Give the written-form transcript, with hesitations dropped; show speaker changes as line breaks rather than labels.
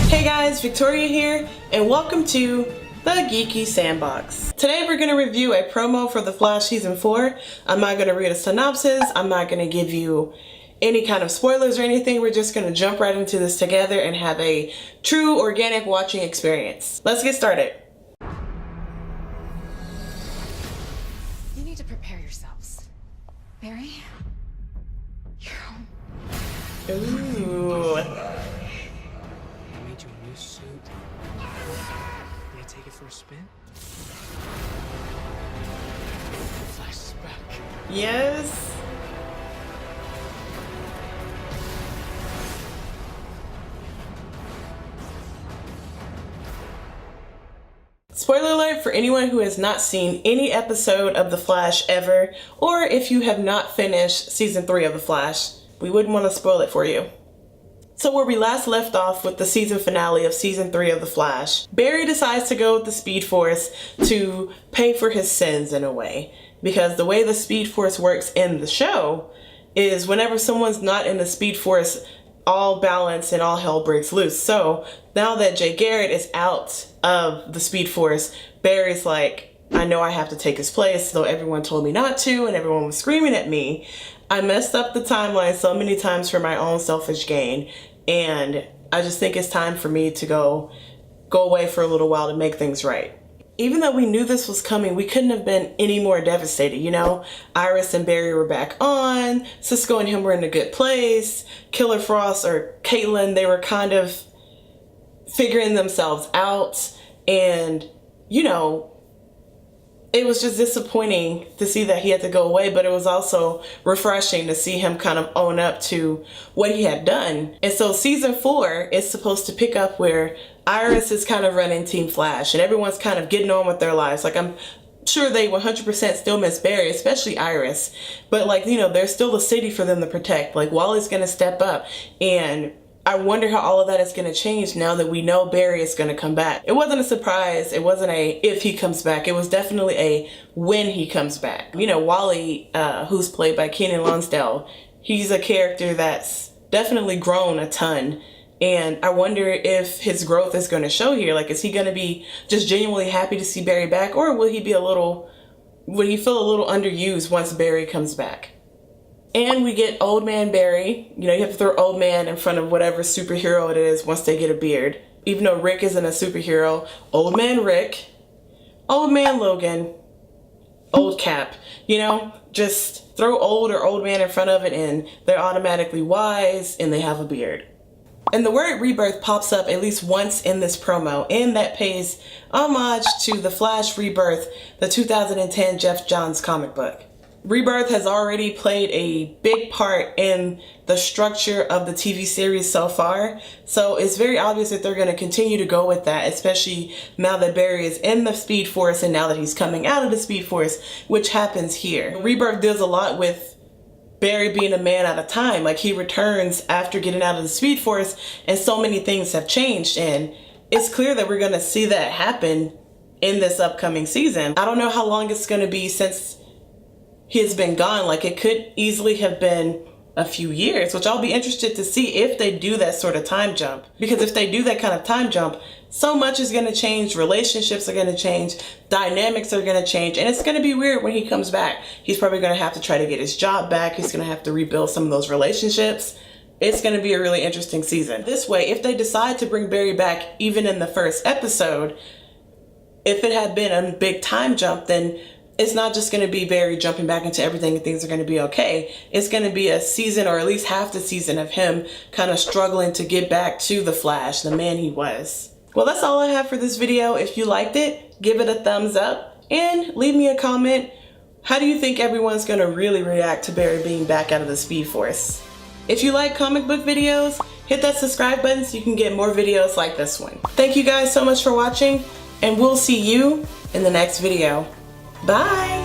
Hey guys, Victoria here, and welcome to the Geeky Sandbox. Today we're going to review a promo for The Flash Season 4. I'm not going to read a synopsis, I'm not going to give you any kind of spoilers or anything. We're just going to jump right into this together and have a true organic watching experience. Let's get started.
You need to prepare yourselves. Barry, you're home.
Ooh.
I made you a new suit. May I take it for a spin? Flash is back.
Yes. Spoiler alert for anyone who has not seen any episode of The Flash ever, or if you have not finished Season 3 of The Flash, we wouldn't want to spoil it for you. So where we last left off with the season finale of Season 3 of The Flash, Barry decides to go with the Speed Force to pay for his sins in a way. Because the way the Speed Force works in the show is whenever someone's not in the Speed Force, all balance and all hell breaks loose. So now that Jay Garrett is out of the Speed Force, Barry's like, I know I have to take his place, though everyone told me not to and everyone was screaming at me. I messed up the timeline so many times for my own selfish gain, and I just think it's time for me to go away for a little while to make things right. Even though we knew this was coming, we couldn't have been any more devastated, you know? Iris and Barry were back on, Cisco and him were in a good place, Killer Frost or Caitlin, they were kind of figuring themselves out, and, you know, it was just disappointing to see that he had to go away, but it was also refreshing to see him kind of own up to what he had done. And so Season 4 is supposed to pick up where Iris is kind of running Team Flash and everyone's kind of getting on with their lives. Like, I'm sure they 100% still miss Barry, especially Iris, but like, you know, there's still a city for them to protect. Like, Wally's gonna step up, and I wonder how all of that is going to change now that we know Barry is going to come back. It wasn't a surprise. It wasn't a if he comes back. It was definitely a when he comes back. You know, Wally, who's played by Kenan Lonsdale, he's a character that's definitely grown a ton. And I wonder if his growth is going to show here. Like, is he going to be just genuinely happy to see Barry back? Or will he be feel a little underused once Barry comes back? And we get Old Man Barry. You know, you have to throw Old Man in front of whatever superhero it is once they get a beard. Even though Rick isn't a superhero, Old Man Rick, Old Man Logan, Old Cap. You know, just throw Old or Old Man in front of it and they're automatically wise and they have a beard. And the word Rebirth pops up at least once in this promo, and that pays homage to The Flash Rebirth, the 2010 Jeff Johns comic book. Rebirth has already played a big part in the structure of the TV series so far, so it's very obvious that they're going to continue to go with that, especially now that Barry is in the Speed Force and now that he's coming out of the Speed Force, which happens here. Rebirth deals a lot with Barry being a man at a time. Like, he returns after getting out of the Speed Force and so many things have changed, and it's clear that we're going to see that happen in this upcoming season. I don't know how long it's going to be since he has been gone. Like, it could easily have been a few years, which I'll be interested to see if they do that sort of time jump. Because if they do that kind of time jump, so much is going to change. Relationships are going to change. Dynamics are going to change. And it's going to be weird when he comes back. He's probably going to have to try to get his job back. He's going to have to rebuild some of those relationships. It's going to be a really interesting season. This way, if they decide to bring Barry back even in the first episode, if it had been a big time jump, then it's not just going to be Barry jumping back into everything and things are going to be okay. It's going to be a season, or at least half the season, of him kind of struggling to get back to the Flash, the man he was. Well, that's all I have for this video. If you liked it, give it a thumbs up and leave me a comment. How do you think everyone's going to really react to Barry being back out of the Speed Force? If you like comic book videos, hit that subscribe button so you can get more videos like this one. Thank you guys so much for watching, and we'll see you in the next video. Bye!